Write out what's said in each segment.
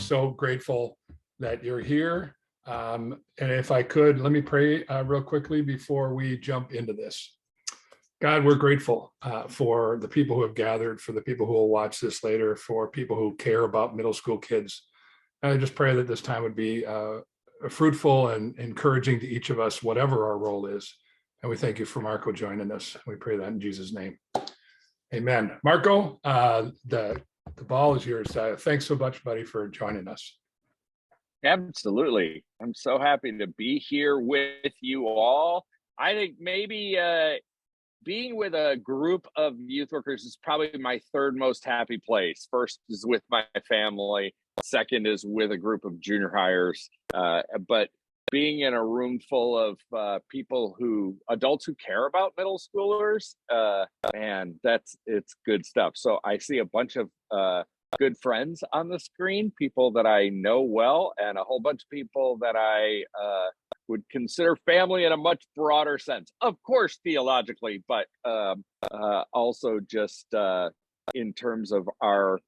so grateful that you're here. And if I could, let me pray real quickly before we jump into this. God, we're grateful for the people who have gathered, for the people who will watch this later, for people who care about middle school kids. And I just pray that this time would be fruitful and encouraging to each of us, whatever our role is. And we thank you for Marco joining us. We pray that in Jesus' name. Amen. Marco, the ball is yours. Thanks so much, buddy, for joining us. Absolutely. I'm so happy to be here with you all. I think maybe being with a group of youth workers is probably my third most happy place. First is with my family. Second is with a group of junior hires. But being in a room full of adults who care about middle schoolers, man, it's good stuff. So I see a bunch of good friends on the screen, people that I know well, and a whole bunch of people that I would consider family in a much broader sense. Of course, theologically, but also just in terms of our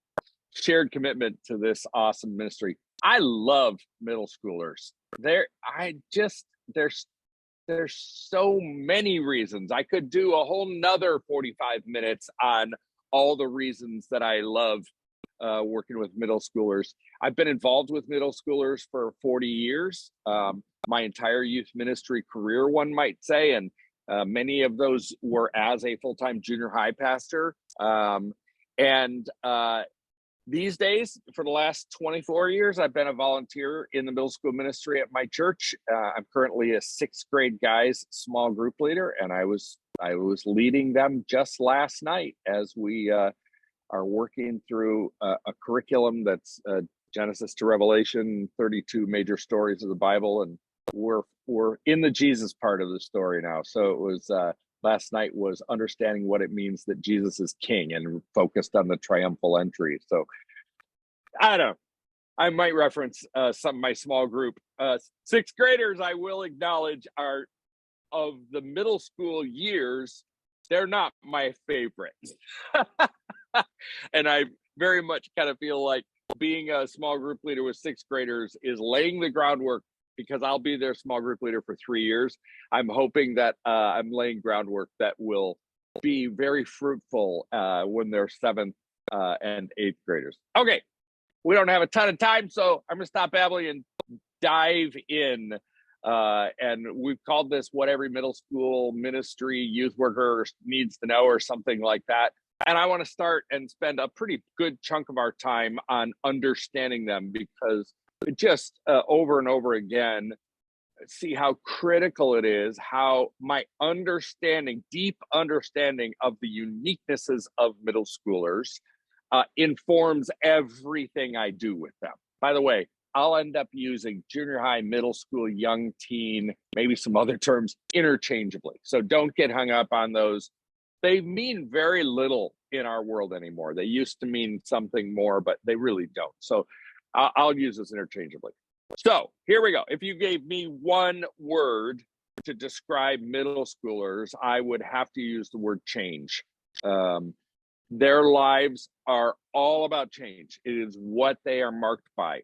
shared commitment to this awesome ministry. I love middle schoolers. There's so many reasons. I could do a whole nother 45 minutes on all the reasons that I love working with middle schoolers. I've been involved with middle schoolers for 40 years, my entire youth ministry career, one might say, and many of those were as a full-time junior high pastor. These days, for the last 24 years, I've been a volunteer in the middle school ministry at my church. I'm currently a sixth grade guys small group leader, and I was leading them just last night as we are working through a curriculum that's Genesis to Revelation, 32 major stories of the Bible, and we're in the Jesus part of the story now. So it was last night was understanding what it means that Jesus is king and focused on the triumphal entry. So I don't know. I might reference some of my small group. Sixth graders, I will acknowledge, are of the middle school years, they're not my favorite. And I very much kind of feel like being a small group leader with sixth graders is laying the groundwork, because I'll be their small group leader for 3 years. I'm hoping that I'm laying groundwork that will be very fruitful when they're seventh and eighth graders. Okay, we don't have a ton of time, so I'm gonna stop babbling and dive in. And we've called this What Every Middle School Ministry Youth Worker Needs to Know, or something like that. And I want to start and spend a pretty good chunk of our time on understanding them, because just over and over again, see how critical it is, how my deep understanding of the uniquenesses of middle schoolers informs everything I do with them. By the way, I'll end up using junior high, middle school, young teen, maybe some other terms interchangeably. So don't get hung up on those. They mean very little in our world anymore. They used to mean something more, but they really don't. So I'll use this interchangeably. So here we go. If you gave me one word to describe middle schoolers, I would have to use the word change. Their lives are all about change. It is what they are marked by.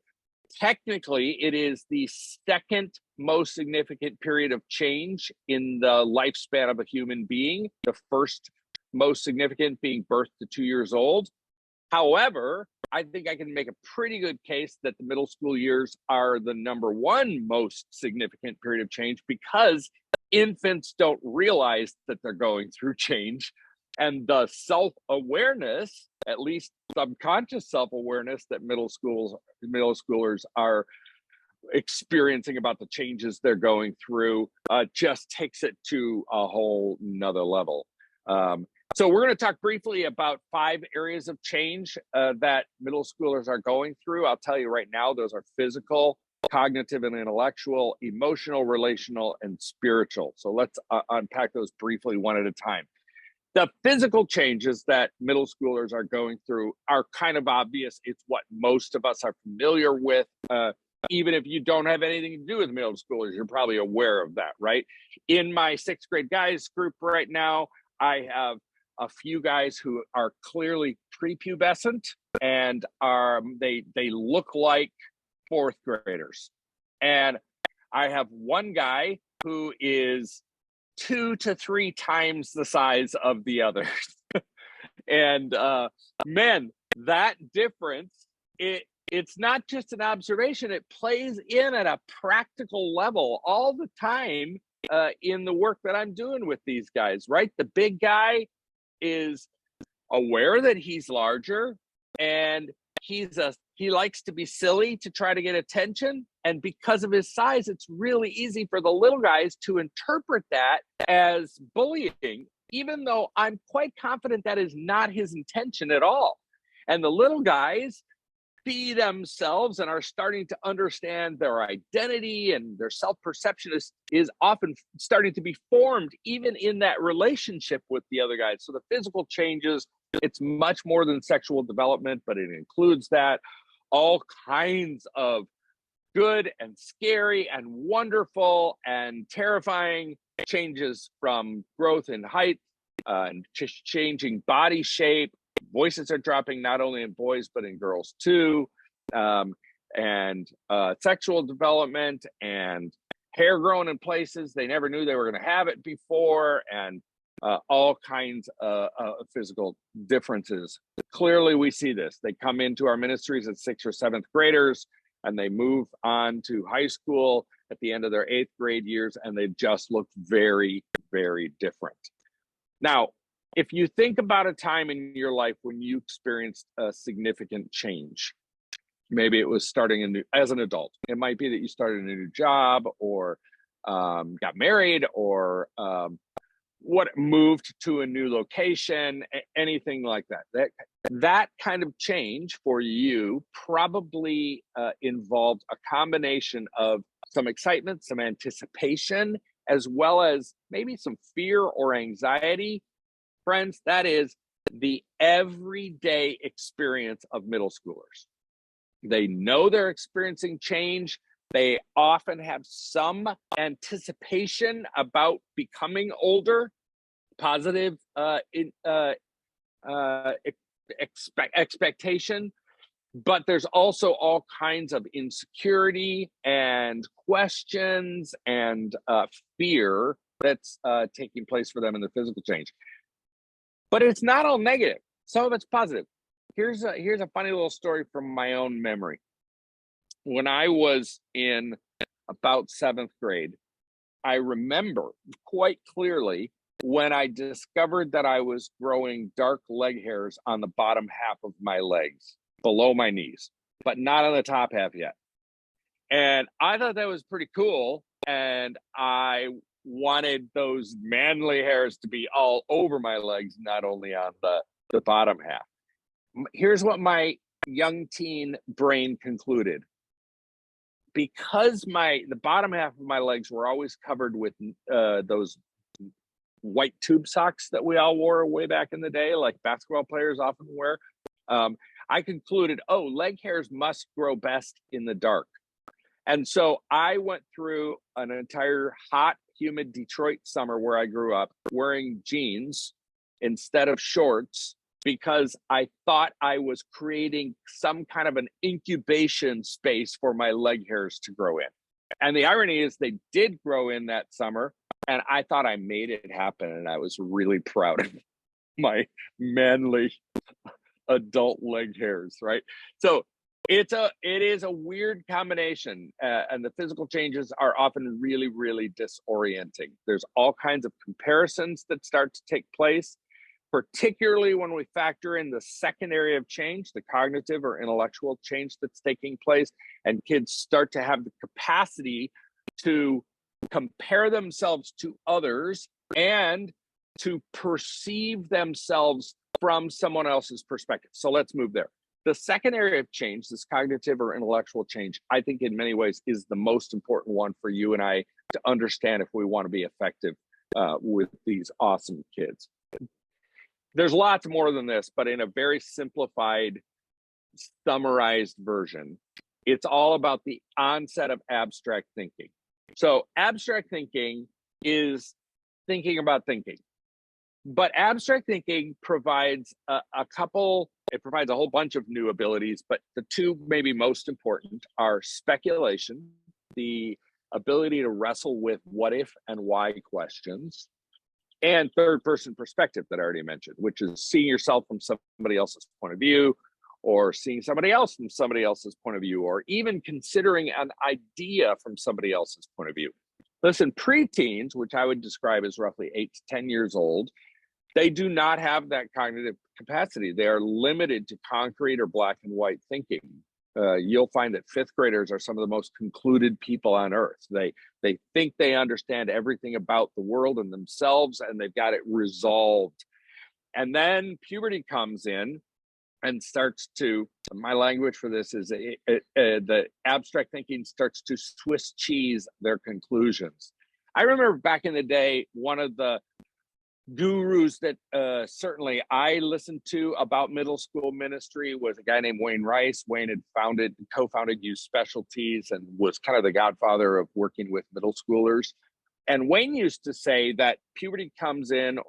Technically, it is the second most significant period of change in the lifespan of a human being. The first most significant being birth to 2 years old. However, I think I can make a pretty good case that the middle school years are the number one most significant period of change, because infants don't realize that they're going through change. And the self-awareness, at least subconscious self-awareness, that middle schoolers are experiencing about the changes they're going through just takes it to a whole nother level. So we're going to talk briefly about 5 areas of change that middle schoolers are going through. I'll tell you right now, those are physical, cognitive and intellectual, emotional, relational, and spiritual. So let's unpack those briefly one at a time. The physical changes that middle schoolers are going through are kind of obvious. It's what most of us are familiar with. Even if you don't have anything to do with middle schoolers, you're probably aware of that, right? In my sixth grade guys group right now, I have a few guys who are clearly prepubescent and they look like fourth graders. And I have one guy who is 2 to 3 times the size of the others. And man, that difference, it's not just an observation, it plays in at a practical level all the time in the work that I'm doing with these guys, right? The big guy is aware that he's larger, and he likes to be silly to try to get attention. And because of his size, it's really easy for the little guys to interpret that as bullying, even though I'm quite confident that is not his intention at all. And the little guys see themselves and are starting to understand their identity, and their self-perception is often starting to be formed even in that relationship with the other guys. So the physical changes, it's much more than sexual development, but it includes that. All kinds of good and scary and wonderful and terrifying changes, from growth in height and changing body shape. Voices are dropping not only in boys but in girls too, and sexual development, and hair growing in places they never knew they were going to have it before, and all kinds of physical differences. Clearly, we see this. They come into our ministries as 6th or 7th graders, and they move on to high school at the end of their 8th grade years, and they just look very, very different. Now, if you think about a time in your life when you experienced a significant change, maybe it was starting as an adult. It might be that you started a new job, or got married, or moved to a new location, anything like that. That kind of change for you probably involved a combination of some excitement, some anticipation, as well as maybe some fear or anxiety. Friends, that is the everyday experience of middle schoolers. They know they're experiencing change. They often have some anticipation about becoming older, positive expectation, but there's also all kinds of insecurity and questions and fear that's taking place for them in the physical change. But it's not all negative. Some of it's positive. Here's a funny little story from my own memory. When I was in about 7th grade, I remember quite clearly when I discovered that I was growing dark leg hairs on the bottom half of my legs, below my knees, but not on the top half yet. And I thought that was pretty cool. And I wanted those manly hairs to be all over my legs, not only on the bottom half. Here's what my young teen brain concluded. Because the bottom half of my legs were always covered with those white tube socks that we all wore way back in the day, like basketball players often wear, I concluded, leg hairs must grow best in the dark. And so I went through an entire hot, humid Detroit summer where I grew up wearing jeans instead of shorts, because I thought I was creating some kind of an incubation space for my leg hairs to grow in. And the irony is they did grow in that summer, and I thought I made it happen, and I was really proud of my manly adult leg hairs, right? So it is a weird combination, and the physical changes are often really, really disorienting. There's all kinds of comparisons that start to take place, particularly when we factor in the second area of change, the cognitive or intellectual change that's taking place, and kids start to have the capacity to compare themselves to others and to perceive themselves from someone else's perspective. So let's move there. The second area of change, this cognitive or intellectual change, I think in many ways is the most important one for you and I to understand if we want to be effective with these awesome kids. There's lots more than this, but in a very simplified, summarized version, it's all about the onset of abstract thinking. So abstract thinking is thinking about thinking. But abstract thinking provides it provides a whole bunch of new abilities, but the two maybe most important are speculation, the ability to wrestle with what if and why questions, and third person perspective that I already mentioned, which is seeing yourself from somebody else's point of view, or seeing somebody else from somebody else's point of view, or even considering an idea from somebody else's point of view. Listen, preteens, which I would describe as roughly 8 to 10 years old, they do not have that cognitive capacity. They are limited to concrete or black and white thinking. You'll find that fifth graders are some of the most concluded people on earth. They think they understand everything about the world and themselves, and they've got it resolved. And then puberty comes in and starts to, my language for this is the abstract thinking starts to Swiss cheese their conclusions. I remember back in the day, one of the gurus that certainly I listened to about middle school ministry was a guy named Wayne Rice. Wayne had co-founded Youth Specialties and was kind of the godfather of working with middle schoolers. And Wayne used to say that puberty comes in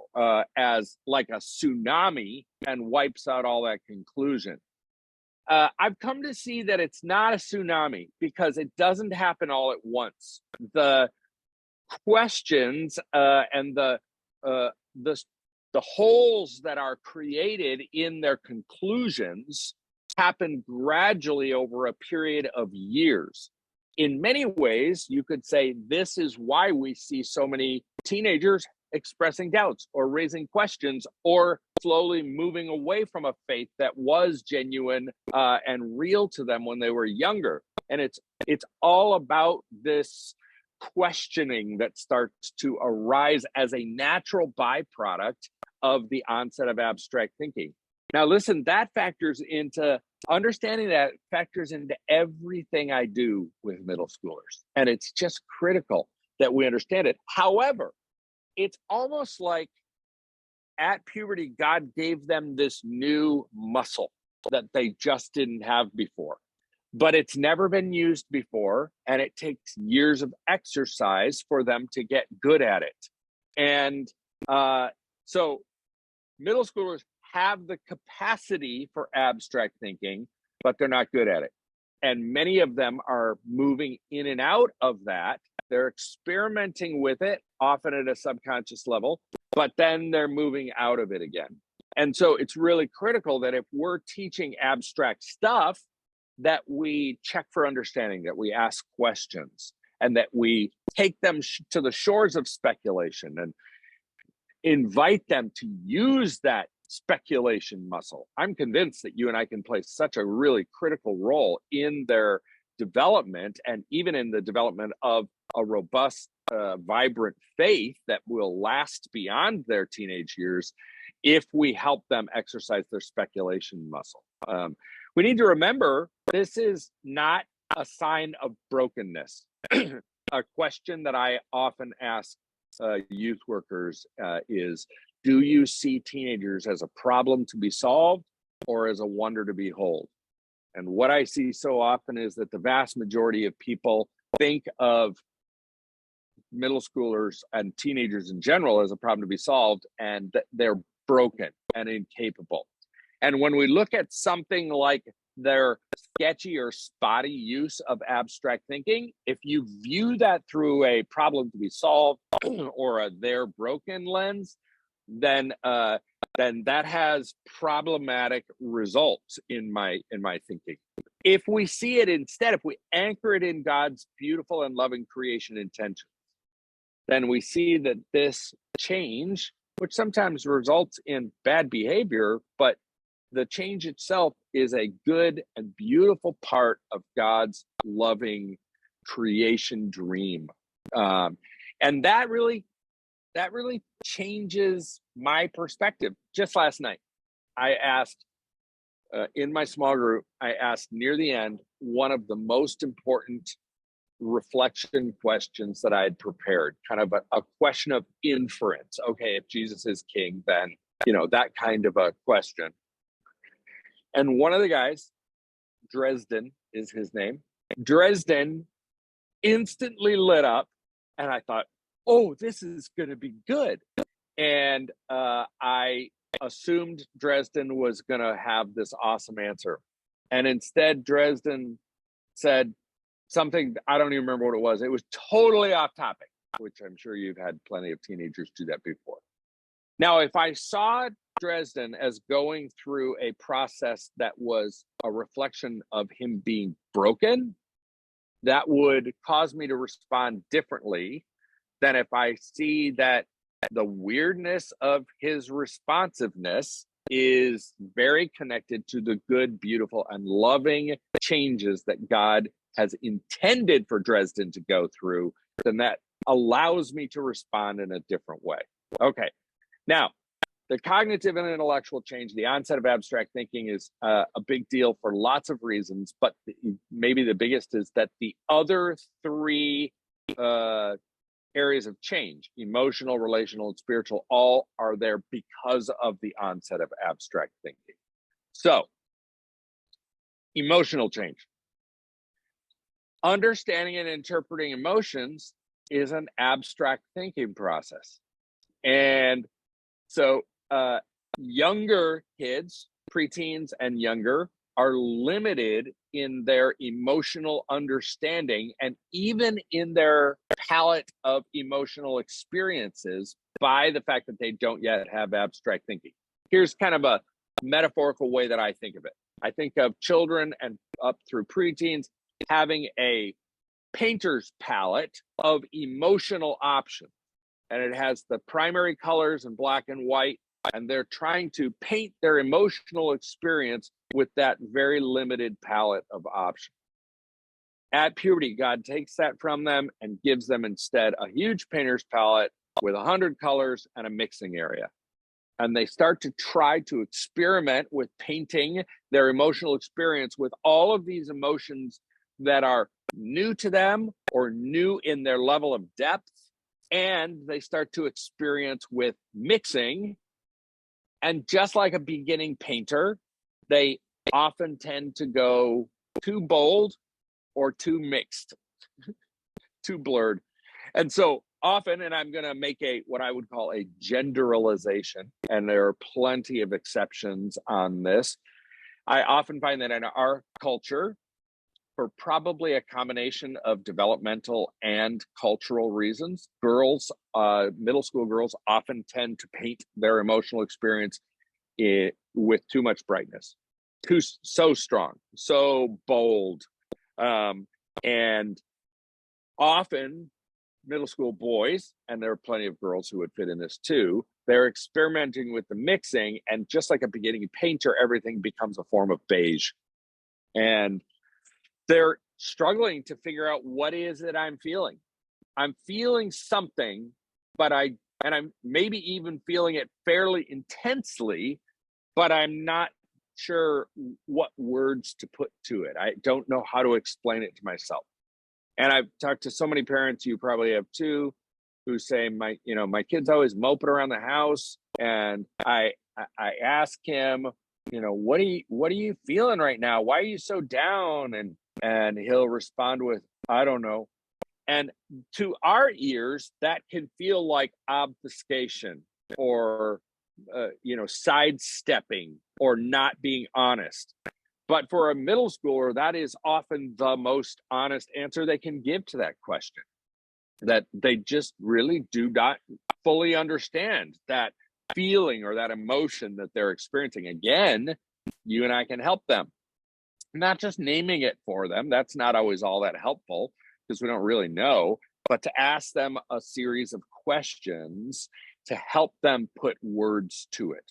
as like a tsunami and wipes out all that conclusion. I've come to see that it's not a tsunami because it doesn't happen all at once. The questions and the holes that are created in their conclusions happen gradually over a period of years. In many ways, you could say this is why we see so many teenagers expressing doubts or raising questions or slowly moving away from a faith that was genuine and real to them when they were younger. And it's all about this questioning that starts to arise as a natural byproduct of the onset of abstract thinking. Now, listen, understanding that factors into everything I do with middle schoolers. And it's just critical that we understand it. However, it's almost like at puberty, God gave them this new muscle that they just didn't have before. But it's never been used before, and it takes years of exercise for them to get good at it. And so middle schoolers have the capacity for abstract thinking, but they're not good at it. And many of them are moving in and out of that. They're experimenting with it, often at a subconscious level, but then they're moving out of it again. And so it's really critical that if we're teaching abstract stuff, that we check for understanding, that we ask questions, and that we take them to the shores of speculation and invite them to use that speculation muscle. I'm convinced that you and I can play such a really critical role in their development and even in the development of a robust, vibrant faith that will last beyond their teenage years if we help them exercise their speculation muscle. We need to remember this is not a sign of brokenness. A question that I often ask youth workers is, do you see teenagers as a problem to be solved or as a wonder to behold? And what I see so often is that the vast majority of people think of middle schoolers and teenagers in general as a problem to be solved, and that they're broken and incapable. And when we look at something like their sketchy or spotty use of abstract thinking, if you view that through a problem to be solved or a they're broken lens, then that has problematic results in my thinking. If we see it instead, if we anchor it in God's beautiful and loving creation intentions, then we see that this change, which sometimes results in bad behavior, but the change itself is a good and beautiful part of God's loving creation dream. And that really changes my perspective. Just last night, I asked in my small group, I asked near the end, one of the most important reflection questions that I had prepared, kind of a question of inference. Okay, if Jesus is king, then, that kind of a question. And one of the guys, Dresden is his name, Dresden instantly lit up. And I thought, oh, this is going to be good. And I assumed Dresden was going to have this awesome answer. And instead, Dresden said something, I don't even remember what it was. It was totally off topic, which I'm sure you've had plenty of teenagers do that before. Now, if I saw Dresden as going through a process that was a reflection of him being broken, that would cause me to respond differently than if I see that the weirdness of his responsiveness is very connected to the good, beautiful, and loving changes that God has intended for Dresden to go through. Then that allows me to respond in a different way. Okay. Now, the cognitive and intellectual change, the onset of abstract thinking, is a big deal for lots of reasons, but maybe the biggest is that the other three areas of change, emotional, relational, and spiritual, all are there because of the onset of abstract thinking. So, emotional change. Understanding and interpreting emotions is an abstract thinking process. And so younger kids, preteens and younger, are limited in their emotional understanding and even in their palette of emotional experiences by the fact that they don't yet have abstract thinking. Here's kind of a metaphorical way that I think of it. I think of children and up through preteens having a painter's palette of emotional options. And it has the primary colors in black and white, and they're trying to paint their emotional experience with that very limited palette of options. At puberty, God takes that from them and gives them instead a huge painter's palette with 100 colors and a mixing area. And they start to try to experiment with painting their emotional experience with all of these emotions that are new to them or new in their level of depth. And they start to experience with mixing. And just like a beginning painter, they often tend to go too bold or too mixed, too blurred. And so often, and I'm going to make what I would call a generalization, and there are plenty of exceptions on this. I often find that in our culture, for probably a combination of developmental and cultural reasons, girls, middle school girls, often tend to paint their emotional experience with too much brightness, so strong, so bold. And often middle school boys, and there are plenty of girls who would fit in this too, they're experimenting with the mixing, and just like a beginning painter, everything becomes a form of beige. And they're struggling to figure out, what is it I'm feeling? I'm feeling something, but I'm maybe even feeling it fairly intensely, but I'm not sure what words to put to it. I don't know how to explain it to myself. And I've talked to so many parents, you probably have too, who say, my kid's always moping around the house, and I ask him, what are you feeling right now? Why are you so down? And he'll respond with, I don't know. And to our ears, that can feel like obfuscation or, sidestepping or not being honest. But for a middle schooler, that is often the most honest answer they can give to that question, that they just really do not fully understand that feeling or that emotion that they're experiencing. Again, you and I can help them. Not just naming it for them, that's not always all that helpful because we don't really know, but to ask them a series of questions to help them put words to it.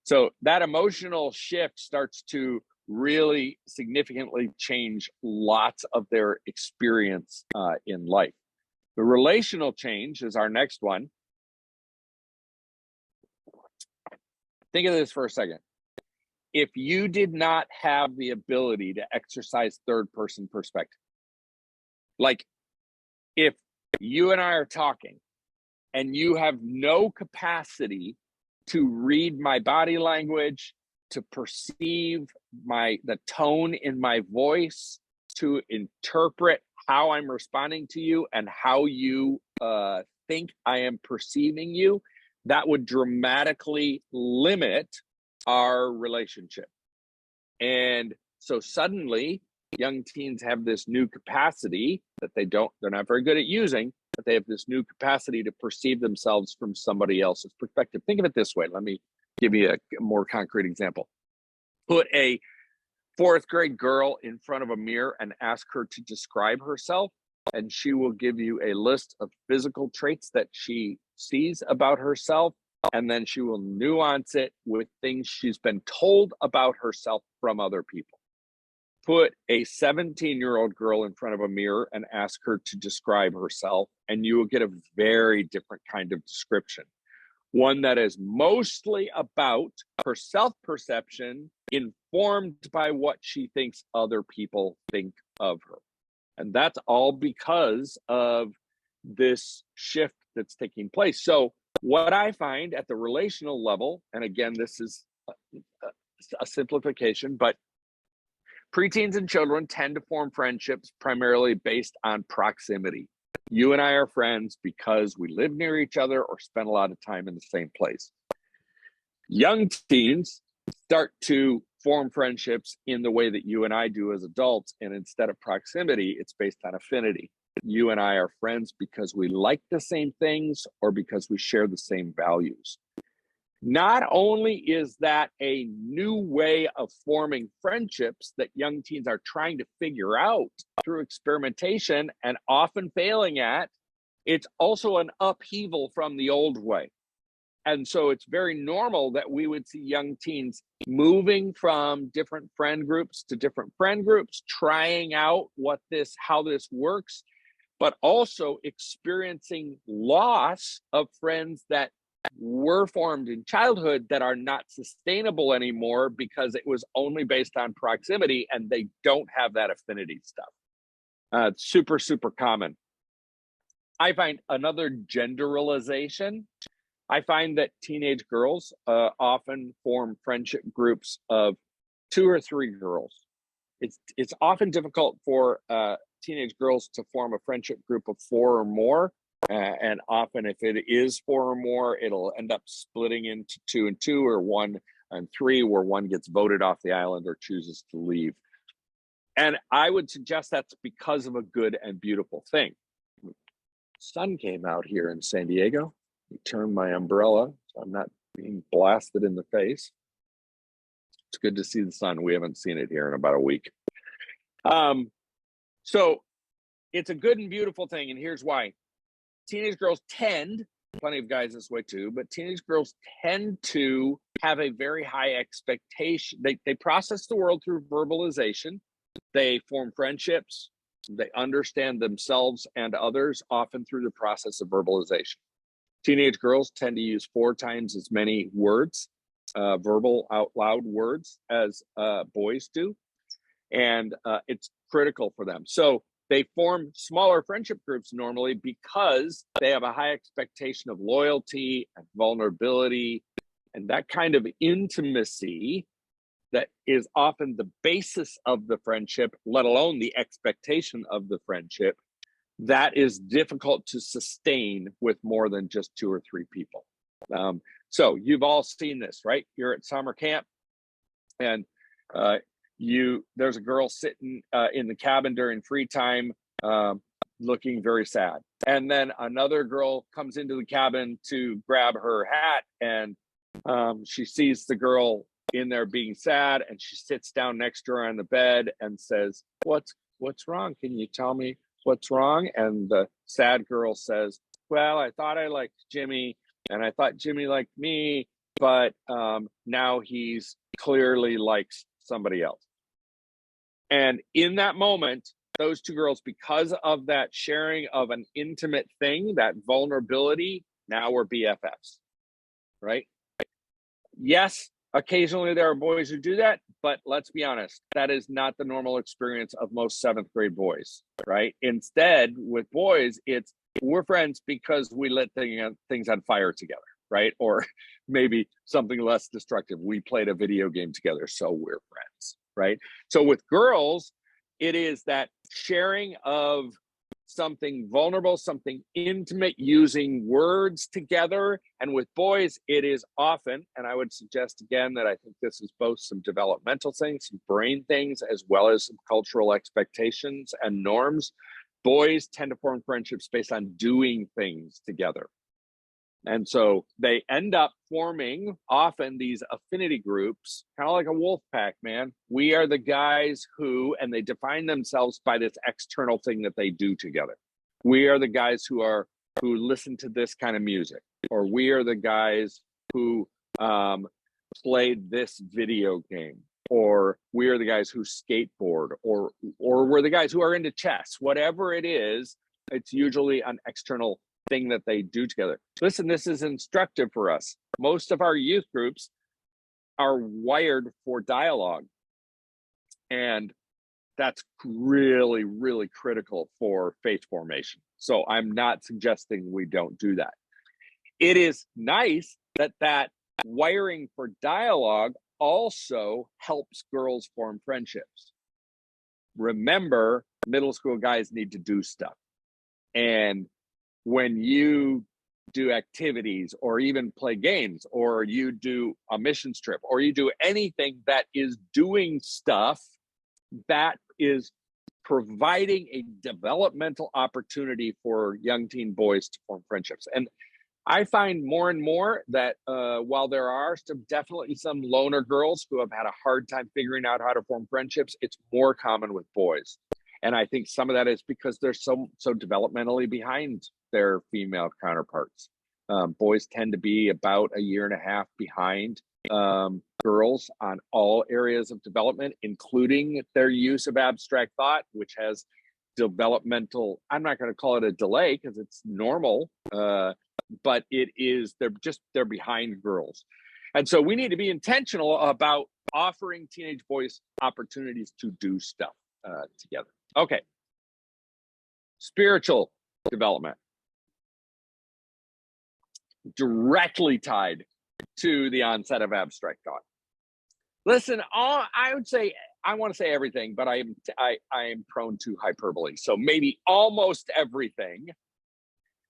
So that emotional shift starts to really significantly change lots of their experience in life. The relational change is our next one. Think of this for a second. If you did not have the ability to exercise third person perspective, like if you and I are talking and you have no capacity to read my body language, to perceive the tone in my voice, to interpret how I'm responding to you and how you think I am perceiving you, that would dramatically limit our relationship. And so suddenly young teens have this new capacity that they're not very good at using, but they have this new capacity to perceive themselves from somebody else's perspective. Think of it this way. Let me give you a more concrete example. Put a fourth grade girl in front of a mirror and ask her to describe herself, and she will give you a list of physical traits that she sees about herself, and then she will nuance it with things she's been told about herself from other people. Put a 17-year-old girl in front of a mirror and ask her to describe herself, and you will get a very different kind of description. One that is mostly about her self-perception, informed by what she thinks other people think of her. And that's all because of this shift that's taking place. So what I find at the relational level, and again, this is a simplification, but preteens and children tend to form friendships primarily based on proximity. You and I are friends because we live near each other or spend a lot of time in the same place. Young teens start to form friendships in the way that you and I do as adults, and instead of proximity, it's based on affinity. You and I are friends because we like the same things or because we share the same values. Not only is that a new way of forming friendships that young teens are trying to figure out through experimentation and often failing at, it's also an upheaval from the old way. And so it's very normal that we would see young teens moving from different friend groups to different friend groups, trying out how this works, but also experiencing loss of friends that were formed in childhood that are not sustainable anymore because it was only based on proximity and they don't have that affinity stuff. It's super, super common. I find another generalization. I find that teenage girls often form friendship groups of 2 or 3 girls. It's often difficult for teenage girls to form a friendship group of 4 or more. And often if it is 4 or more, it'll end up splitting into 2 and 2 or 1 and 3, where one gets voted off the island or chooses to leave. And I would suggest that's because of a good and beautiful thing. Sun came out here in San Diego. I turned my umbrella so I'm not being blasted in the face. It's good to see the sun. We haven't seen it here in about a week. So it's a good and beautiful thing, and here's why. Teenage girls tend, plenty of guys this way too, but teenage girls tend to have a very high expectation. They process the world through verbalization. They form friendships. They understand themselves and others often through the process of verbalization. Teenage girls tend to use 4 times as many words, verbal out loud words, as boys do. And it's critical for them. So they form smaller friendship groups normally because they have a high expectation of loyalty and vulnerability and that kind of intimacy that is often the basis of the friendship, let alone the expectation of the friendship, that is difficult to sustain with more than just 2 or 3 people. So you've all seen this, right? You're at summer camp and there's a girl sitting in the cabin during free time looking very sad. And then another girl comes into the cabin to grab her hat and she sees the girl in there being sad and she sits down next to her on the bed and says, what's wrong? Can you tell me what's wrong? And the sad girl says, well, I thought I liked Jimmy and I thought Jimmy liked me, but now he's clearly likes somebody else. And in that moment, those 2 girls, because of that sharing of an intimate thing, that vulnerability, now we're BFFs, right? Yes, occasionally there are boys who do that, but let's be honest, that is not the normal experience of most 7th grade boys, right? Instead, with boys, it's we're friends because we lit things on fire together, right? Or maybe something less destructive. We played a video game together, so we're friends, right? So with girls, it is that sharing of something vulnerable, something intimate, using words together. And with boys, it is often, and I would suggest again that I think this is both some developmental things, some brain things, as well as some cultural expectations and norms. Boys tend to form friendships based on doing things together. And so they end up forming often these affinity groups, kind of like a wolf pack, man. We are the guys who, and they define themselves by this external thing that they do together. We are the guys who listen to this kind of music, or we are the guys who played this video game, or we are the guys who skateboard, or we're the guys who are into chess. Whatever it is, it's usually an external thing that they do together. Listen, this is instructive for us. Most of our youth groups are wired for dialogue, and that's really, really critical for faith formation. So I'm not suggesting we don't do that. It is nice that that wiring for dialogue also helps girls form friendships. Remember, middle school guys need to do stuff. And when you do activities, or even play games, or you do a missions trip, or you do anything that is doing stuff, that is providing a developmental opportunity for young teen boys to form friendships. And I find more and more that while there are definitely some loner girls who have had a hard time figuring out how to form friendships, it's more common with boys. And I think some of that is because they're so developmentally behind their female counterparts. Boys tend to be about a year and a half behind girls on all areas of development, including their use of abstract thought, which has developmental, I'm not going to call it a delay because it's normal, but it is, they're behind girls. And so we need to be intentional about offering teenage boys opportunities to do stuff together. Okay. Spiritual development. Directly tied to the onset of abstract thought. Listen, I would say, I want to say everything, but I am prone to hyperbole. So maybe almost everything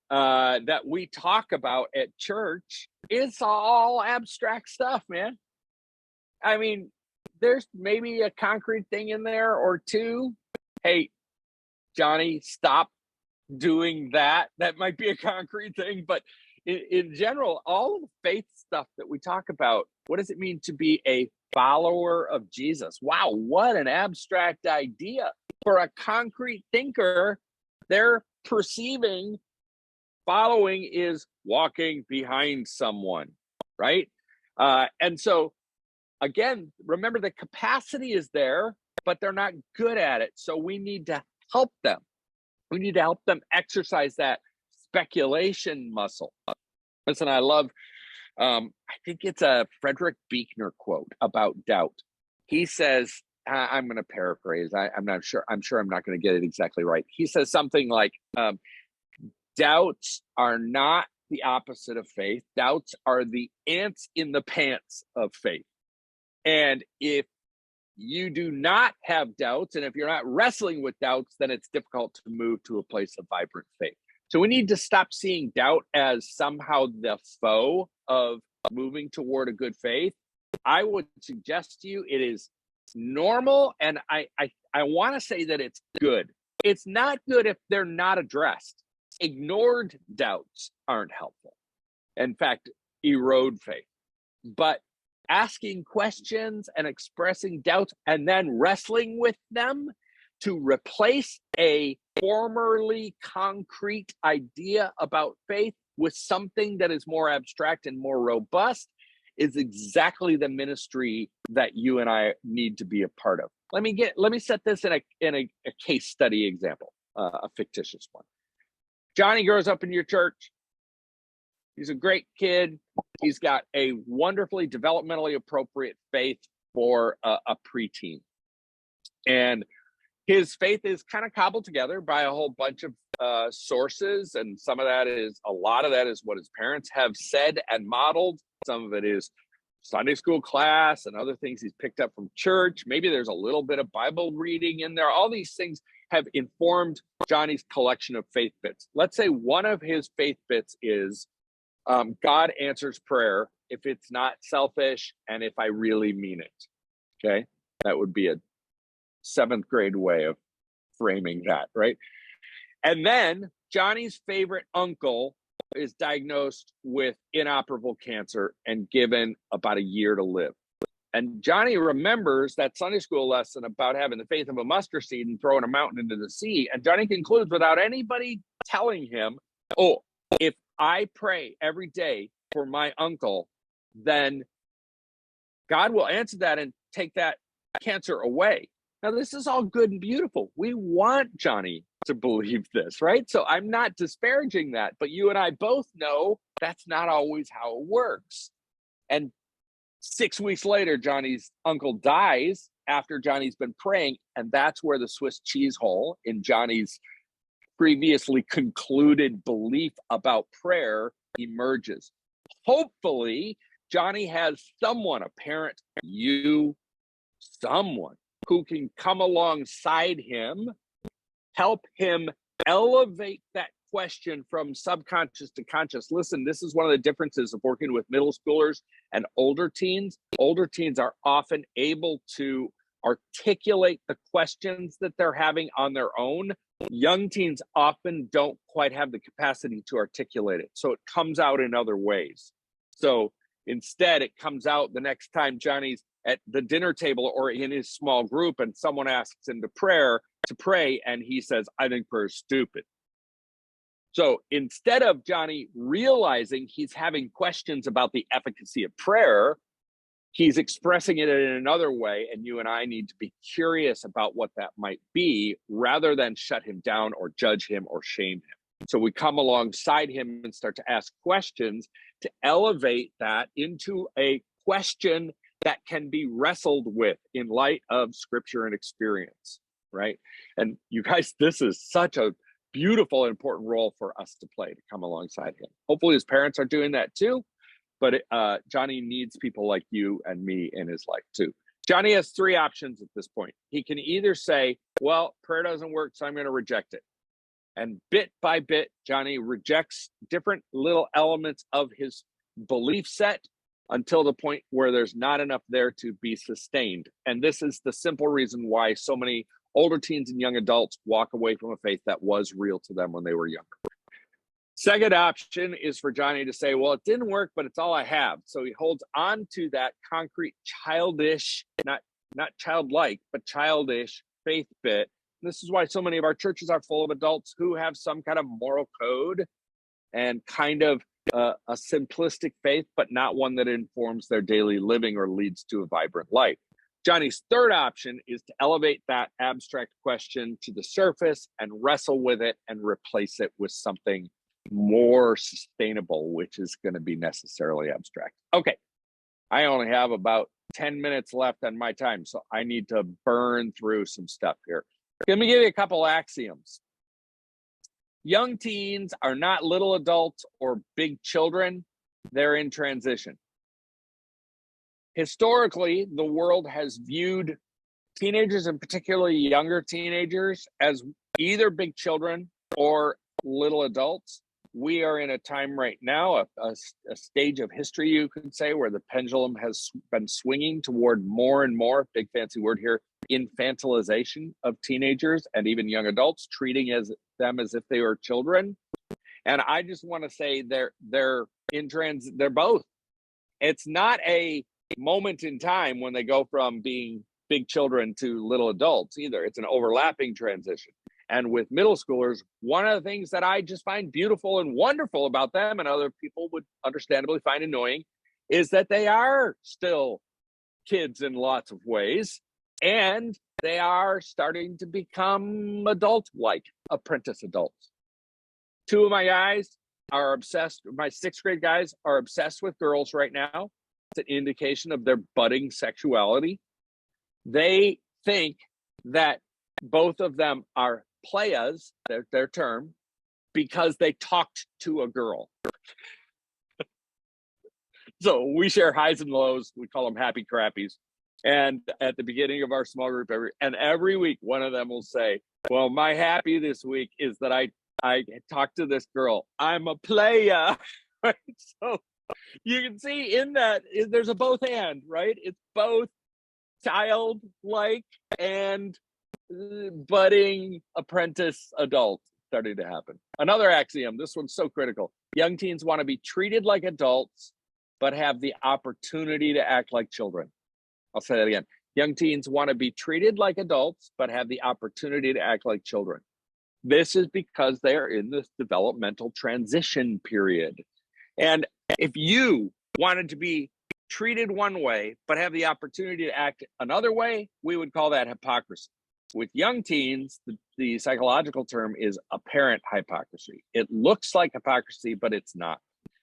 that we talk about at church is all abstract stuff, man. I mean, there's maybe a concrete thing in there or two. Hey, Johnny, stop doing that. That might be a concrete thing, but in general, all of the faith stuff that we talk about, what does it mean to be a follower of Jesus? Wow, what an abstract idea. For a concrete thinker, they're perceiving following is walking behind someone, right? And so, again, remember the capacity is there, but they're not good at it. So we need to help them. We need to help them exercise that speculation muscle. Listen, I love, I think it's a Frederick Buechner quote about doubt. He says, I'm going to paraphrase, I'm not sure, I'm not going to get it exactly right. He says something like, doubts are not the opposite of faith. Doubts are the ants in the pants of faith. And if you do not have doubts, and if you're not wrestling with doubts, then it's difficult to move to a place of vibrant faith. So we need to stop seeing doubt as somehow the foe of moving toward a good faith. I would suggest to you it is normal, and I want to say that it's good. It's not good if they're not addressed. Ignored doubts aren't helpful. In fact, erode faith. But asking questions and expressing doubts and then wrestling with them to replace a formerly concrete idea about faith with something that is more abstract and more robust is exactly the ministry that you and I need to be a part of. Let me set this in a case study example, a fictitious one. Johnny grows up in your church. He's a great kid. He's got a wonderfully developmentally appropriate faith for a preteen. And his faith is kind of cobbled together by a whole bunch of sources. And a lot of that is what his parents have said and modeled. Some of it is Sunday school class and other things he's picked up from church. Maybe there's a little bit of Bible reading in there. All these things have informed Johnny's collection of faith bits. Let's say one of his faith bits is God answers prayer if it's not selfish and if I really mean it. Okay. That would be a 7th grade way of framing that, right? And then Johnny's favorite uncle is diagnosed with inoperable cancer and given about a year to live. And Johnny remembers that Sunday school lesson about having the faith of a mustard seed and throwing a mountain into the sea. And Johnny concludes without anybody telling him, oh, if I pray every day for my uncle, then God will answer that and take that cancer away. Now, this is all good and beautiful. We want Johnny to believe this, right? So I'm not disparaging that, but you and I both know that's not always how it works. And 6 weeks later, Johnny's uncle dies after Johnny's been praying, and that's where the Swiss cheese hole in Johnny's previously concluded belief about prayer emerges. Hopefully, Johnny has someone, a parent, you, someone who can come alongside him, help him elevate that question from subconscious to conscious. Listen, this is one of the differences of working with middle schoolers and older teens. Older teens are often able to articulate the questions that they're having on their own. Young teens often don't quite have the capacity to articulate it. So it comes out in other ways. So instead, it comes out the next time Johnny's at the dinner table or in his small group and someone asks him to pray, and he says, I think prayer is stupid. So instead of Johnny realizing he's having questions about the efficacy of prayer, he's expressing it in another way, and you and I need to be curious about what that might be rather than shut him down or judge him or shame him. So we come alongside him and start to ask questions to elevate that into a question that can be wrestled with in light of scripture and experience, right? And you guys, this is such a beautiful, important role for us to play, to come alongside him. Hopefully his parents are doing that too, but Johnny needs people like you and me in his life too. Johnny has 3 options at this point. He can either say, well, prayer doesn't work, so I'm going to reject it. And bit by bit, Johnny rejects different little elements of his belief set until the point where there's not enough there to be sustained. And this is the simple reason why so many older teens and young adults walk away from a faith that was real to them when they were younger. Second option is for Johnny to say, well, it didn't work, but it's all I have. So he holds on to that concrete, childish, not childlike, but childish faith bit. And this is why so many of our churches are full of adults who have some kind of moral code and kind of a simplistic faith, but not one that informs their daily living or leads to a vibrant life. Johnny's third option is to elevate that abstract question to the surface and wrestle with it and replace it with something more sustainable, which is going to be necessarily abstract. Okay, I only have about 10 minutes left on my time, so I need to burn through some stuff here. Let me give you a couple axioms. Young teens are not little adults or big children. They're in transition. Historically, the world has viewed teenagers, and particularly younger teenagers, as either big children or little adults. We are in a time right now, a stage of history, you could say, where the pendulum has been swinging toward more and more, big fancy word here, infantilization of teenagers and even young adults, treating them as if they were children. And I just want to say they're both. It's not a moment in time when they go from being big children to little adults either. It's an overlapping transition. And with middle schoolers, one of the things that I just find beautiful and wonderful about them, and other people would understandably find annoying, is that they are still kids in lots of ways, and they are starting to become adult-like, apprentice adults. 2 of my guys are obsessed, my 6th grade guys are obsessed with girls right now. It's an indication of their budding sexuality. They think that both of them are playas, their term, because they talked to a girl. So we share highs and lows. We call them happy crappies. And at the beginning of our small group, every week, one of them will say, well, my happy this week is that I talked to this girl. I'm a playa. Right? So you can see in that there's a both and, right? It's both childlike and budding apprentice adult starting to happen. Another axiom, this one's so critical. Young teens want to be treated like adults, but have the opportunity to act like children. I'll say that again. Young teens want to be treated like adults, but have the opportunity to act like children. This is because they are in this developmental transition period. And if you wanted to be treated one way, but have the opportunity to act another way, we would call that hypocrisy. With young teens, the psychological term is apparent hypocrisy. It looks like hypocrisy, but it's not.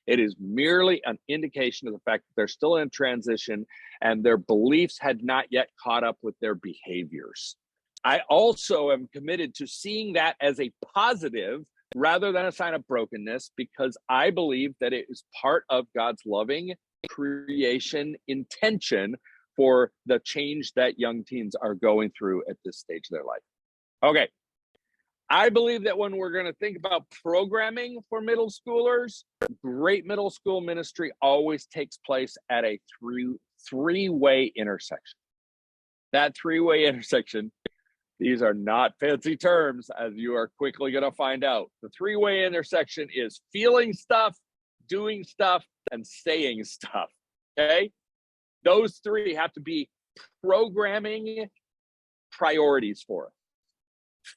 It is merely an indication of the fact that they're still in transition and their beliefs had not yet caught up with their behaviors. I also am committed to seeing that as a positive rather than a sign of brokenness, because I believe that it is part of God's loving creation intention for the change that young teens are going through at this stage of their life. Okay. I believe that when we're going to think about programming for middle schoolers, great middle school ministry always takes place at a three-way intersection. That three-way intersection, these are not fancy terms, as you are quickly going to find out. The three-way intersection is feeling stuff, doing stuff, and saying stuff. Okay? Those three have to be programming priorities for us.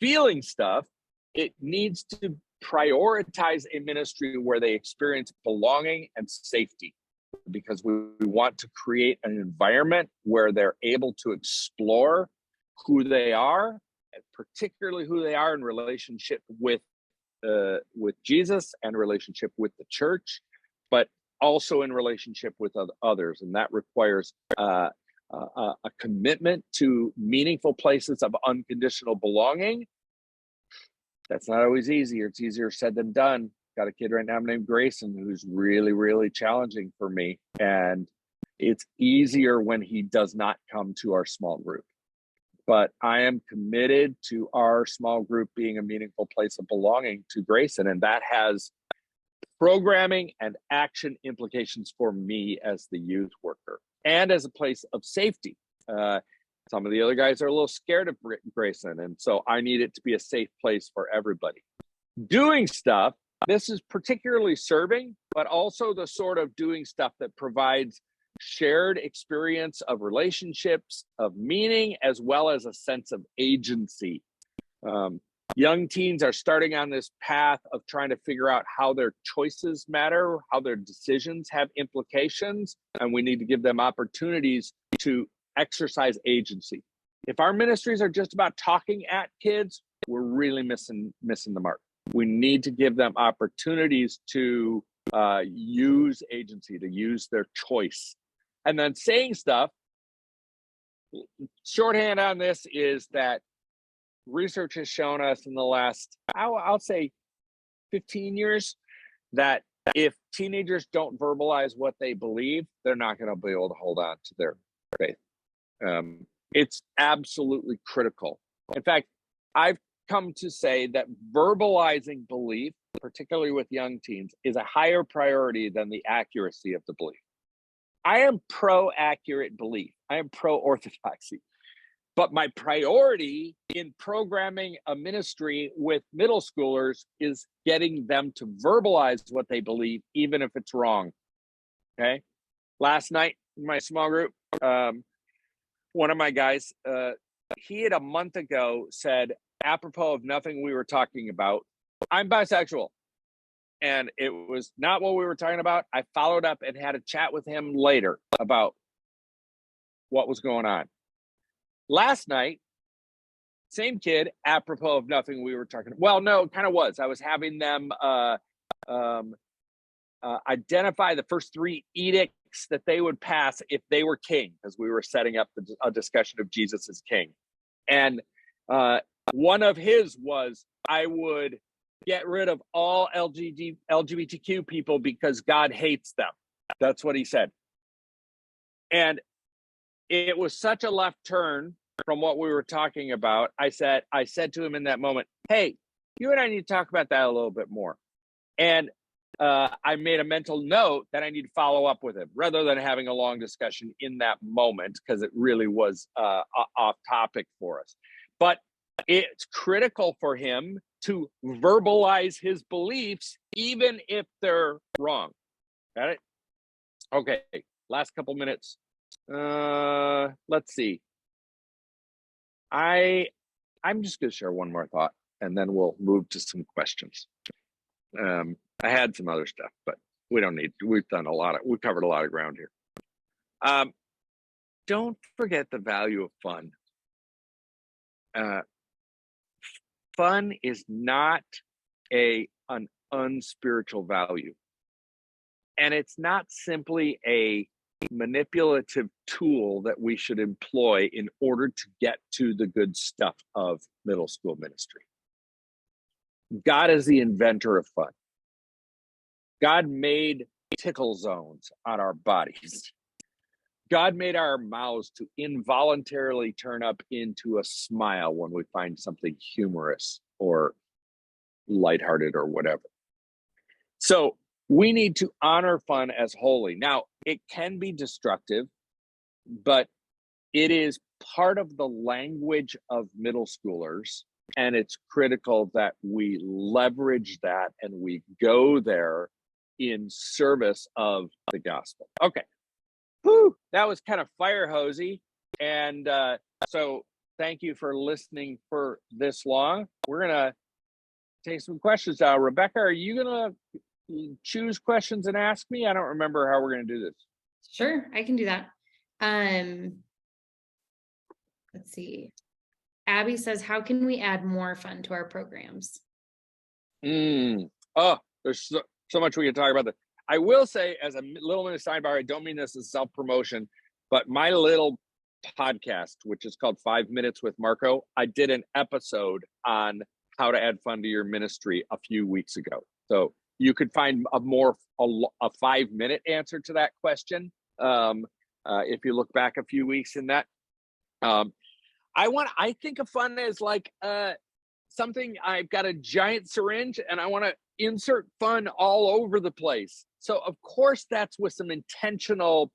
Feeling stuff, it needs to prioritize a ministry where they experience belonging and safety, because we want to create an environment where they're able to explore who they are, and particularly who they are in relationship with Jesus and relationship with the church, but also in relationship with others. And that requires a commitment to meaningful places of unconditional belonging. That's not always easier. It's easier said than done. Got a kid right now named Grayson who's really, really challenging for me. And it's easier when he does not come to our small group. But I am committed to our small group being a meaningful place of belonging to Grayson. And that has programming and action implications for me as the youth worker and as a place of safety. Some of the other guys are a little scared of Grayson, and so I need it to be a safe place for everybody. Doing stuff, this is particularly serving, but also the sort of doing stuff that provides shared experience of relationships, of meaning, as well as a sense of agency. Young teens are starting on this path of trying to figure out how their choices matter, how their decisions have implications, and we need to give them opportunities to exercise agency. If our ministries are just about talking at kids, we're really missing the mark. We need to give them opportunities to use agency, to use their choice. And then saying stuff, shorthand on this is that research has shown us in the last, I'll say 15 years, that if teenagers don't verbalize what they believe, they're not going to be able to hold on to their faith. It's absolutely critical. In fact, I've come to say that verbalizing belief, particularly with young teens, is a higher priority than the accuracy of the belief. I am pro-accurate belief. I am pro-orthodoxy. But my priority in programming a ministry with middle schoolers is getting them to verbalize what they believe, even if it's wrong. Okay? Last night in my small group, one of my guys, he had a month ago said, apropos of nothing we were talking about, I'm bisexual. And it was not what we were talking about. I followed up and had a chat with him later about what was going on. Last night, same kid, apropos of nothing we were talking about. Well, no, it kind of was. I was having them identify the first three edicts that they would pass if they were king, because we were setting up a discussion of Jesus as king. And one of his was, I would get rid of all LGBTQ people because God hates them. That's what he said. And it was such a left turn from what we were talking about. I said to him in that moment, hey, you and I need to talk about that a little bit more. And I made a mental note that I need to follow up with him rather than having a long discussion in that moment, because it really was off topic for us. But it's critical for him to verbalize his beliefs, even if they're wrong. Got it? Okay, last couple minutes. Let's see. I'm just going to share one more thought, and then we'll move to some questions. I had some other stuff, but we don't need to. We've covered a lot of ground here. Don't forget the value of fun. Fun is not an unspiritual value. And it's not simply a manipulative tool that we should employ in order to get to the good stuff of middle school ministry. God is the inventor of fun. God made tickle zones on our bodies. God made our mouths to involuntarily turn up into a smile when we find something humorous or lighthearted or whatever. So we need to honor fun as holy. Now, it can be destructive, but it is part of the language of middle schoolers, and it's critical that we leverage that and we go there in service of the gospel. Okay. Whew, that was kind of fire hosey. And so thank you for listening for this long. We're going to take some questions now. Rebecca, are you going to choose questions and ask me? I don't remember how we're going to do this. Sure, I can do that. Let's see. Abby says, how can we add more fun to our programs? Oh, there's so much we can talk about. I will say, as a little bit of sidebar, I don't mean this as self-promotion, but my little podcast, which is called 5 Minutes with Marco, I did an episode on how to add fun to your ministry a few weeks ago. So you could find a 5-minute answer to that question if you look back a few weeks in that. I think of fun as like something. I've got a giant syringe and I want to insert fun all over the place. So of course that's with some intentional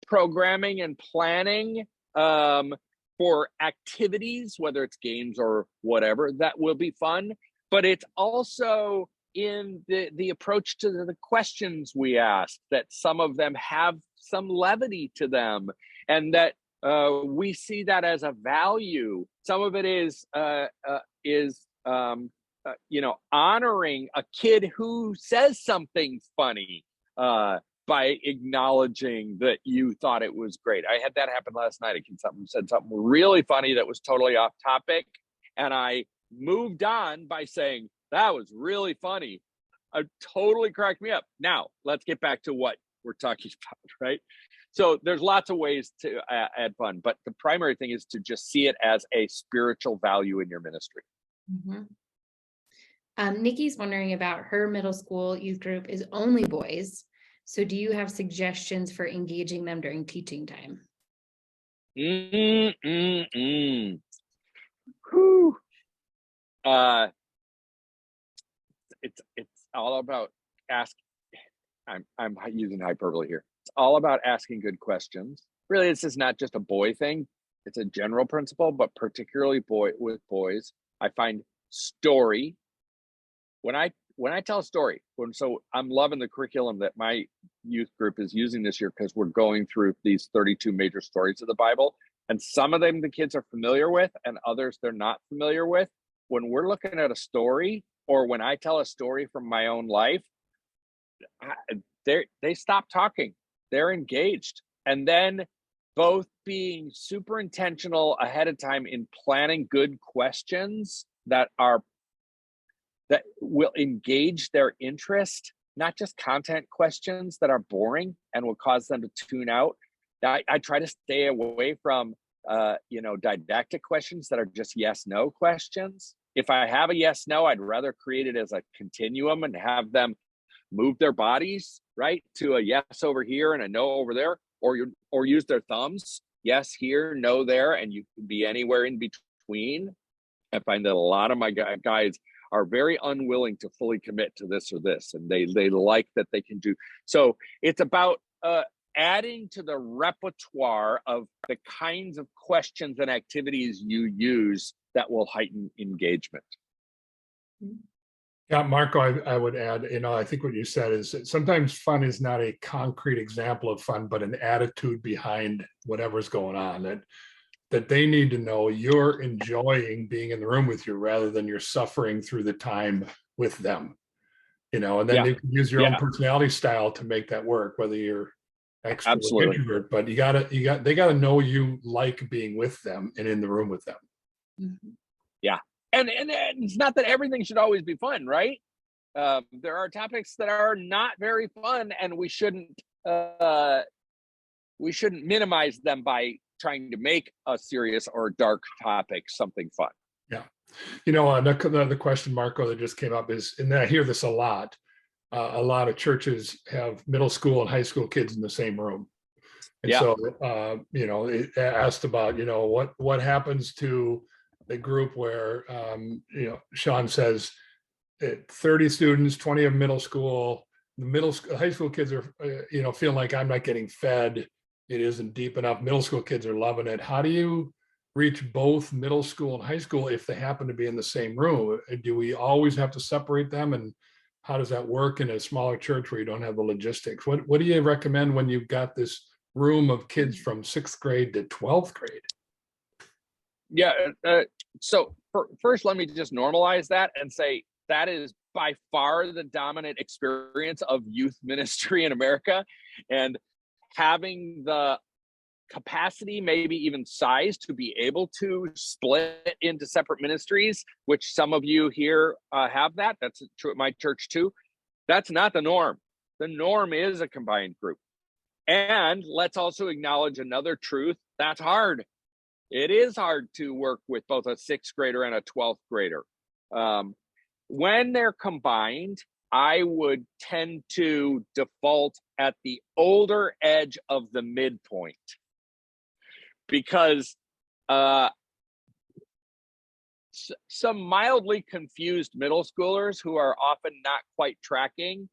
programming and planning for activities, whether it's games or whatever, that will be fun. But it's also in the approach to the questions we ask, that some of them have some levity to them, and that we see that as a value. Some of it is honoring a kid who says something funny by acknowledging that you thought it was great. I had that happen last night. A kid said something really funny that was totally off topic, and I moved on by saying, that was really funny. It totally cracked me up. Now, let's get back to what we're talking about, right? So there's lots of ways to add fun, but the primary thing is to just see it as a spiritual value in your ministry. Mm-hmm. Nikki's wondering about her middle school youth group is only boys. So do you have suggestions for engaging them during teaching time? Whew. It's all about I'm using hyperbole here. It's all about asking good questions. Really, this is not just a boy thing. It's a general principle, but particularly with boys, I find story. When I tell a story, so I'm loving the curriculum that my youth group is using this year, because we're going through these 32 major stories of the Bible, and some of them the kids are familiar with and others they're not familiar with. When we're looking at a story, or when I tell a story from my own life, they stop talking. They're engaged. And then both being super intentional ahead of time in planning good questions that will engage their interest, not just content questions that are boring and will cause them to tune out. I try to stay away from didactic questions that are just yes/no questions. If I have a yes/no, I'd rather create it as a continuum and have them move their bodies right? To a yes over here and a no over there, or use their thumbs, yes here, no there, and you can be anywhere in between. I find that a lot of my guys are very unwilling to fully commit to this or this, and they like that they can do. So it's about adding to the repertoire of the kinds of questions and activities you use that will heighten engagement. Yeah, Marco, I would add, I think what you said is that sometimes fun is not a concrete example of fun, but an attitude behind whatever's going on, that they need to know you're enjoying being in the room with you rather than you're suffering through the time with them, and then you can use your own personality style to make that work, whether you're extrovert or introvert, but they gotta know you like being with them and in the room with them. Mm-hmm. Yeah. And it's not that everything should always be fun, right? There are topics that are not very fun, and we shouldn't minimize them by trying to make a serious or dark topic something fun. Yeah. The question, Marco, that just came up is, and I hear this a lot of churches have middle school and high school kids in the same room. And so, it asked about, what happens to the group where, Sean says 30 students, 20 of middle school, high school kids are, feeling like I'm not getting fed. It isn't deep enough. Middle school kids are loving it. How do you reach both middle school and high school if they happen to be in the same room? Do we always have to separate them? And how does that work in a smaller church where you don't have the logistics? What do you recommend when you've got this room of kids from 6th grade to 12th grade? Yeah. So first, let me just normalize that and say that is by far the dominant experience of youth ministry in America. And having the capacity, maybe even size, to be able to split into separate ministries, which some of you here have that. That's true at my church too. That's not the norm. The norm is a combined group. And let's also acknowledge another truth. That's hard. It is hard to work with both a 6th grader and a 12th grader. When they're combined, I would tend to default at the older edge of the midpoint, because some mildly confused middle schoolers who are often not quite tracking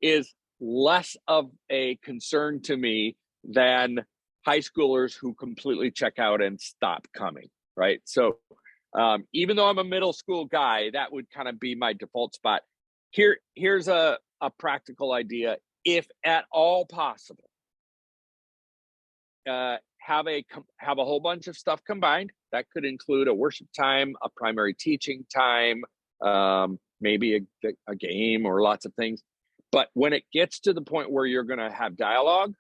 is less of a concern to me than high schoolers who completely check out and stop coming, right? So even though I'm a middle school guy, that would kind of be my default spot. Here's a practical idea. If at all possible, have a whole bunch of stuff combined. That could include a worship time, a primary teaching time, maybe a game, or lots of things. But when it gets to the point where you're going to have dialogue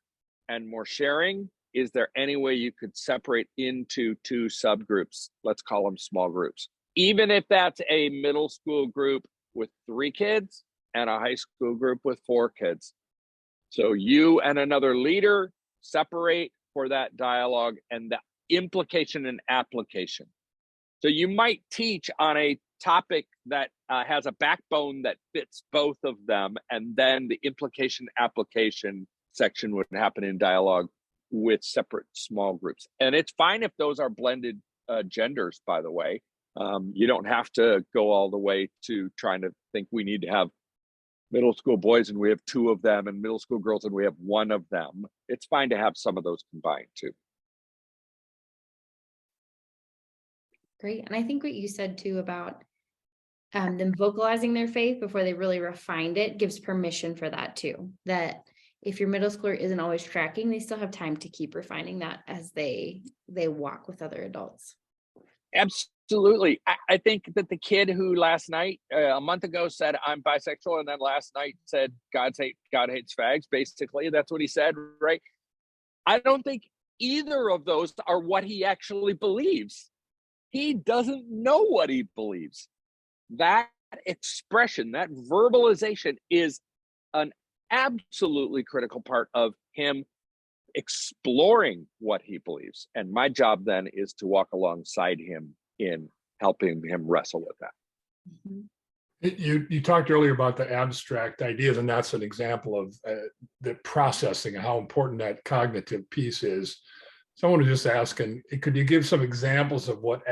and more sharing, is there any way you could separate into 2 subgroups? Let's call them small groups. Even if that's a middle school group with 3 kids and a high school group with 4 kids. So you and another leader separate for that dialogue and the implication and application. So you might teach on a topic that has a backbone that fits both of them, and then the implication application section would happen in dialogue with separate small groups. And it's fine if those are blended genders, by the way. You don't have to go all the way to trying to think we need to have middle school boys and we have 2 of them, and middle school girls and we have 1 of them. It's fine to have some of those combined too. Great. And I think what you said too about them vocalizing their faith before they really refined it gives permission for that too. That if your middle schooler isn't always tracking, they still have time to keep refining that as they walk with other adults. Absolutely. I think that the kid who last night, a month ago, said I'm bisexual, and then last night said God hates fags, basically, that's what he said, right? I don't think either of those are what he actually believes. He doesn't know what he believes. That expression, that verbalization, is an absolutely critical part of him exploring what he believes. And my job then is to walk alongside him in helping him wrestle with that. Mm-hmm. You talked earlier about the abstract ideas, and that's an example of the processing and how important that cognitive piece is. Someone was just asking, could you give some examples of what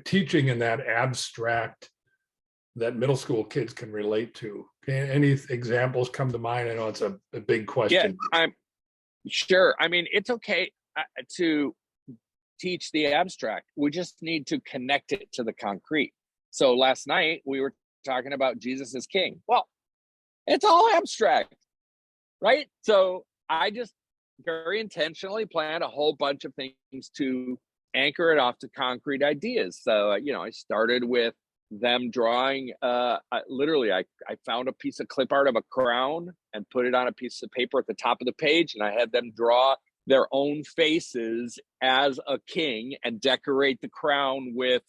teaching in that abstract that middle school kids can relate to? Any examples come to mind? I know it's a big question. Yeah, I'm sure. I mean, it's okay to teach the abstract. We just need to connect it to the concrete. So last night we were talking about Jesus as king. Well, it's all abstract, right? So I just very intentionally planned a whole bunch of things to anchor it off to concrete ideas. So, I started with them drawing, literally, I found a piece of clip art of a crown and put it on a piece of paper at the top of the page. And I had them draw their own faces as a king and decorate the crown with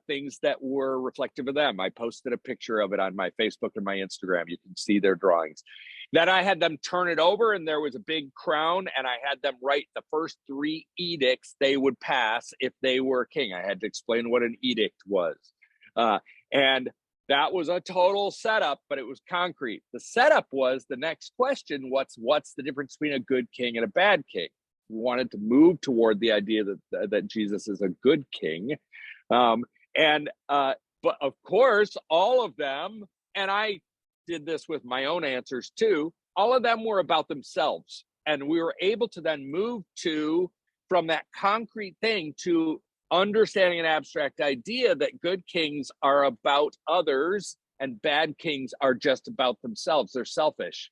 things that were reflective of them. I posted a picture of it on my Facebook and my Instagram. You can see their drawings. Then I had them turn it over and there was a big crown, and I had them write the first 3 edicts they would pass if they were king. I had to explain what an edict was. And that was a total setup, but it was concrete. The setup was the next question: what's the difference between a good king and a bad king? We wanted to move toward the idea that Jesus is a good king. But of course, all of them, and I did this with my own answers too, all of them were about themselves. And we were able to then move from that concrete thing to understanding an abstract idea that good kings are about others and bad kings are just about themselves. They're selfish.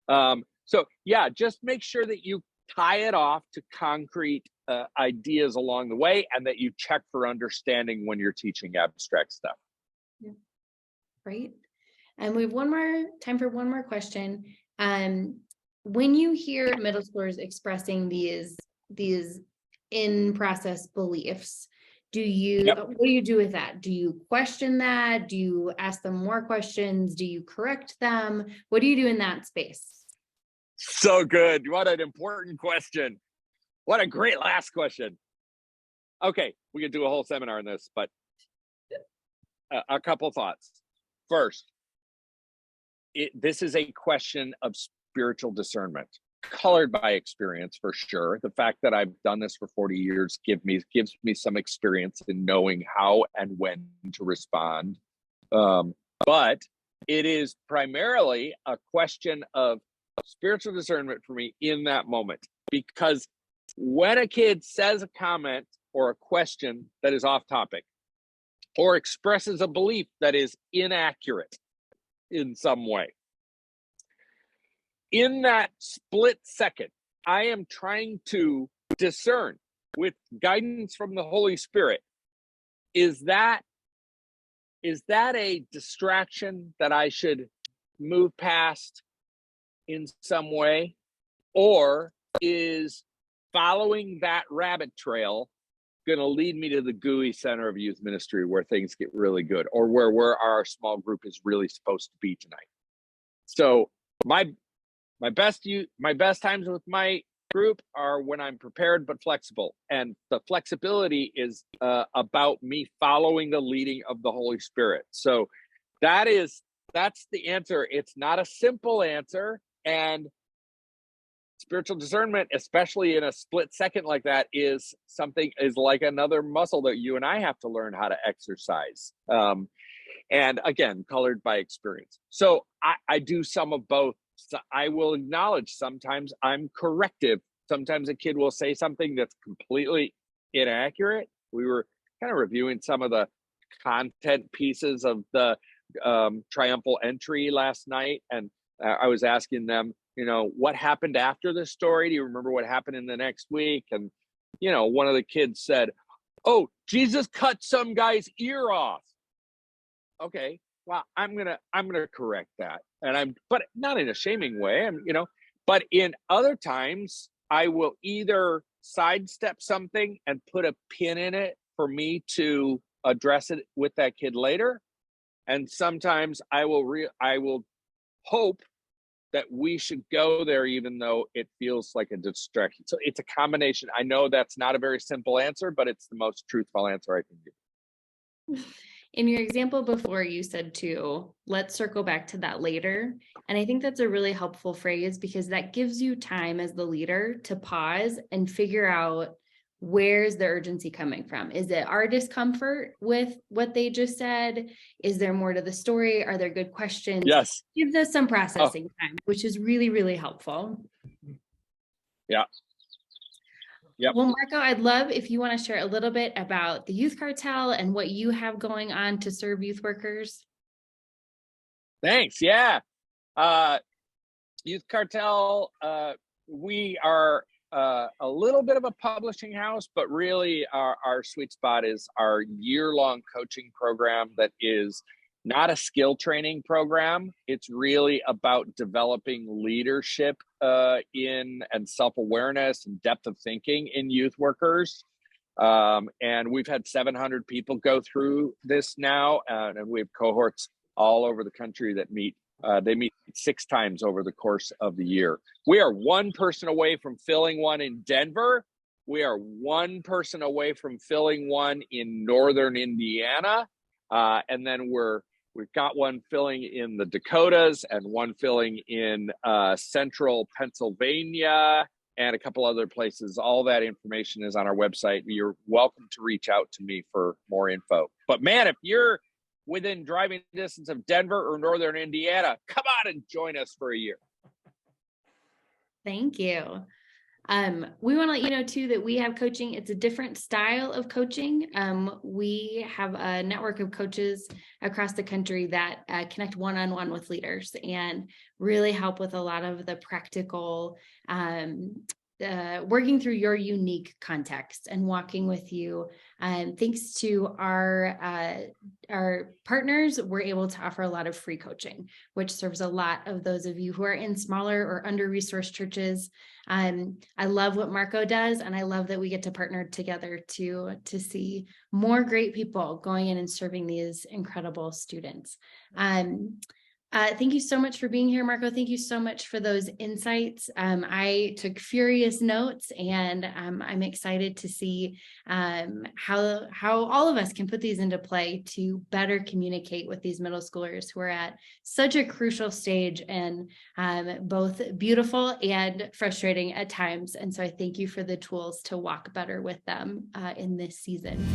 So yeah, just make sure that you tie it off to concrete ideas along the way, and that you check for understanding when you're teaching abstract stuff. Yeah. Right. And we have time for one more question. When you hear middle schoolers expressing these in-process beliefs, what do you do with that? Do you question that? Do you ask them more questions? Do you correct them? What do you do in that space? So good. What an important question. What a great last question. Okay, we could do a whole seminar on this, but a couple thoughts. First, this is a question of spiritual discernment, colored by experience for sure. The fact that I've done this for 40 years gives me some experience in knowing how and when to respond. But it is primarily a question of spiritual discernment for me in that moment, because when a kid says a comment or a question that is off topic, or expresses a belief that is inaccurate in some way, in that split second, I am trying to discern with guidance from the Holy Spirit, is that a distraction that I should move past in some way, or is following that rabbit trail going to lead me to the GUI Center of Youth Ministry where things get really good, or where our small group is really supposed to be tonight? So my best times with my group are when I'm prepared but flexible, and the flexibility is about me following the leading of the Holy Spirit. So that's the answer. It's not a simple answer, and spiritual discernment, especially in a split second like that, is like another muscle that you and I have to learn how to exercise. And again, colored by experience. So I do some of both. So I will acknowledge sometimes I'm corrective. Sometimes a kid will say something that's completely inaccurate. We were kind of reviewing some of the content pieces of the triumphal entry last night, and I was asking them, what happened after the story? Do you remember what happened in the next week? And one of the kids said, "Oh, Jesus cut some guy's ear off." Okay, well, I'm gonna correct that, but not in a shaming way. But in other times, I will either sidestep something and put a pin in it for me to address it with that kid later, and sometimes I will hope that we should go there, even though it feels like a distraction. So it's a combination. I know that's not a very simple answer, but it's the most truthful answer I can give. In your example before, you said too, let's circle back to that later. And I think that's a really helpful phrase because that gives you time as the leader to pause and figure out where's the urgency coming from. Is it our discomfort with what they just said? Is there more to the story? Are there good questions? Yes. Gives us some processing time, which is really, really helpful. Yeah. Yep. Well, Marco, I'd love if you want to share a little bit about the Youth Cartel and what you have going on to serve youth workers. Thanks. Yeah. Youth Cartel, we are a little bit of a publishing house, but really our sweet spot is our year-long coaching program that is not a skill training program. It's really about developing leadership in and self-awareness and depth of thinking in youth workers. And we've had 700 people go through this now, and we have cohorts all over the country that meet. They meet 6 times over the course of the year. We are one person away from filling one in Denver. We are one person away from filling one in Northern Indiana. And then we've got one filling in the Dakotas and one filling in central Pennsylvania and a couple other places. All that information is on our website. You're welcome to reach out to me for more info. But man, if you're within driving distance of Denver or Northern Indiana, come on and join us for a year. Thank you. We want to let you know too that we have coaching. It's a different style of coaching. We have a network of coaches across the country that connect one-on-one with leaders and really help with a lot of the practical working through your unique context and walking with you. Thanks to our partners, we're able to offer a lot of free coaching, which serves a lot of those of you who are in smaller or under-resourced churches. I love what Marco does, and I love that we get to partner together to see more great people going in and serving these incredible students. Thank you so much for being here, Marco. Thank you so much for those insights. I took furious notes, and I'm excited to see how all of us can put these into play to better communicate with these middle schoolers who are at such a crucial stage and both beautiful and frustrating at times. And so I thank you for the tools to walk better with them in this season.